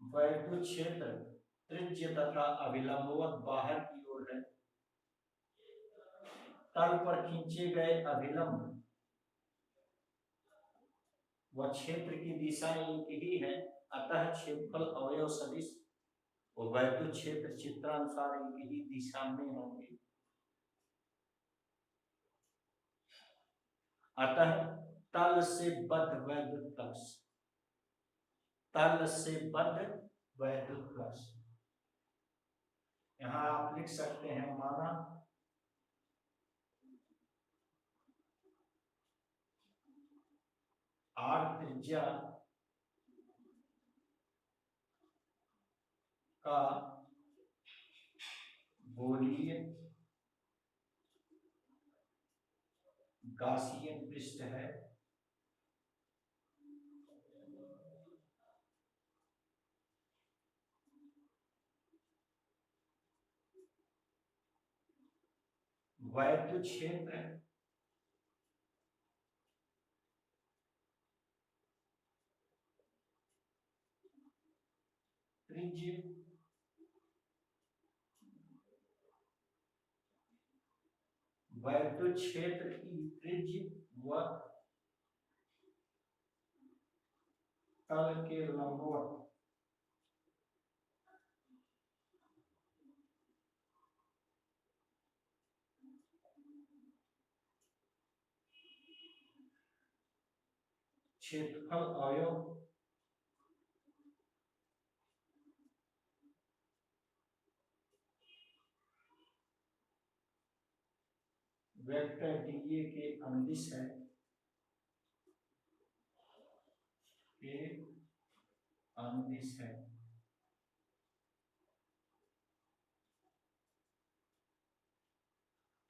वैद्युत क्षेत्र त्रिज्य तथा अभिलंबवत बाहर की ओर है। तल पर खींचे गए अभिलंब व क्षेत्र की दिशा एक ही है, अतः क्षेत्रफल अवयव सदिश और वैद्युत क्षेत्र चित्रानुसार एक ही दिशा में होंगे। अतः तल से बद्ध वैद्युत फ्लक्स, तल से बद्ध वैद्युत फ्लक्स, यहां आप लिख सकते हैं माना R त्रिज्या का गोलीय गासियन पृष्ठ है वैद्युत क्षेत्र त्रिज्य वैद्युत क्षेत्र की त्रिज्य व तल के लंबवत क्षेत्रफल अवयव वेक्टर dA के अनुदिश है, के अनुदिश है।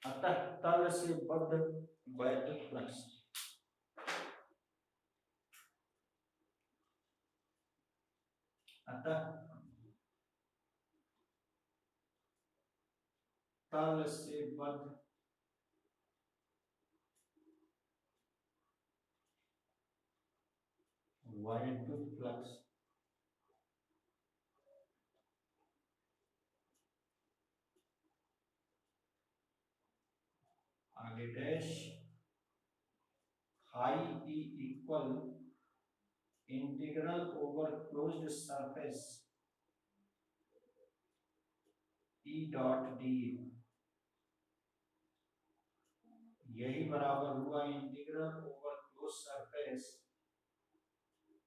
अतः तल से बद्ध वैद्युत फ्लक्स अतः तल से बद्ध वैद्युत फ्लक्स आगे dash phi E equal integral over closed surface E dot D, यही बराबर हुआ integral over close surface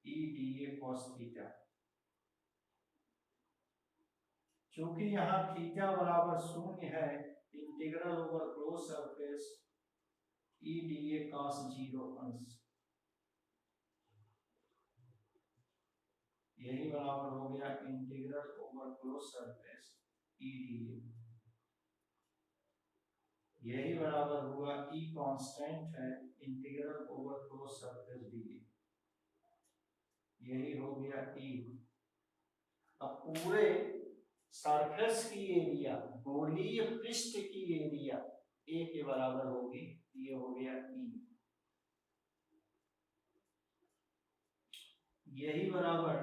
E D A cos theta. चूंकि यहाँ थीटा बराबर 0 है, integral over close surface E D A cos 0 अंश यही बराबर हो गया integral over close surface E D. यही बराबर हुआ ई कांस्टेंट है integral over close surface D. यही हो गया ई। अब पूरे सरफेस की एरिया, गोलीय पृष्ठ की एरिया ए के बराबर होगी। ये हो गया ई। यही बराबर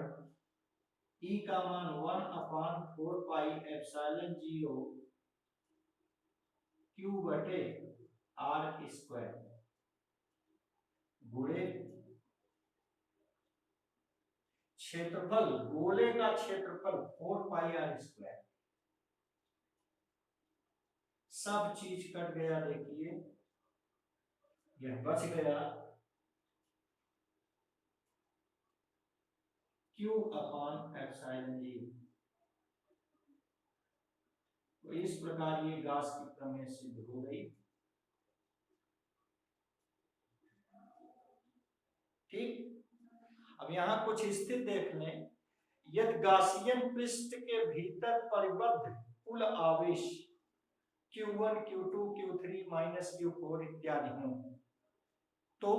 ई का मान 1/4πε0 क्यू बटे आर स्क्वायर गुणे क्षेत्रफल, गोले का क्षेत्रफल 4πr²। सब चीज कट गया, देखिए यह बच गया Q/ε0। तो इस प्रकार ये गाउस की प्रमेय सिद्ध हो गई। ठीक, अब यहां कुछ स्थिति देख लें। यदि गाउसियन पृष्ठ के भीतर परिबद्ध कुल आवेश Q1, Q2, Q3 minus Q4 इत्यादि हों तो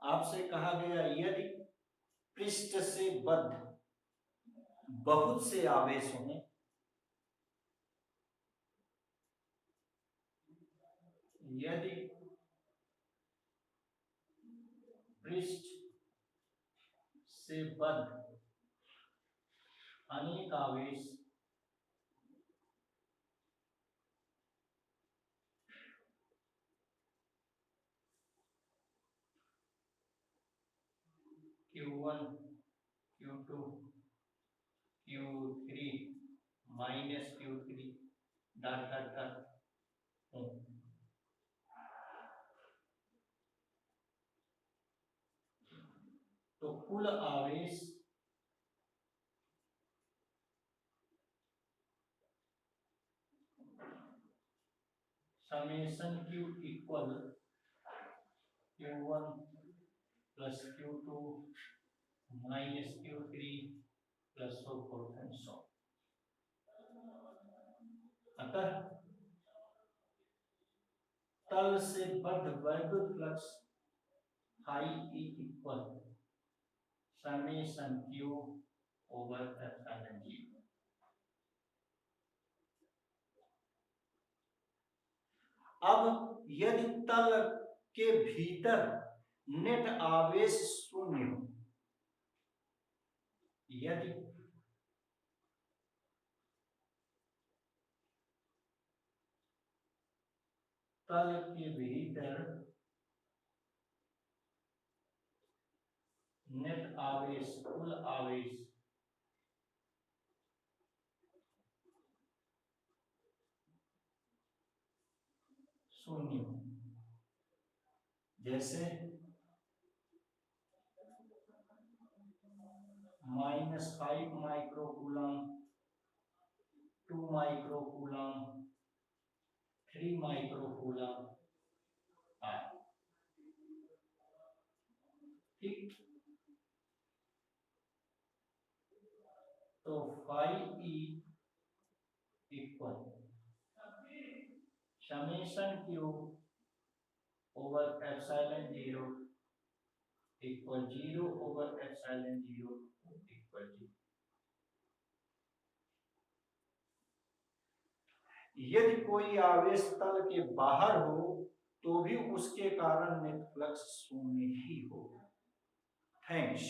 आपसे कहा गया यदि पृष्ठ से बद्ध बहुत से आवेश हों, यदि पृष्ठ से बद्ध अनेक आवेश Q1, Q2, Q3 minus Q3 dot dot dot हों, तो कुल आवेश summation Q equal Q1 plus Q2 minus Q3 plus so fourth and so. अतः तल से बद्ध वैद्युत flux phi E equal summation Q over epsilon जी। अब यदि तल के भीतर नेट आवेश शून्य हो, यदि तल के भीतर नेट आवेश, कुल आवेश शून्य, जैसे -5 माइक्रोकूलम, 2 माइक्रोकूलम, 3 माइक्रोकूलम आदि। ठीक, तो phi E equal summation Q over epsilon 0 equal 0 over epsilon 0 equal 0। यदि कोई आवेश तल के बाहर हो तो भी उसके कारण नेट फ्लक्स शून्य ही होगा। थैंक्स।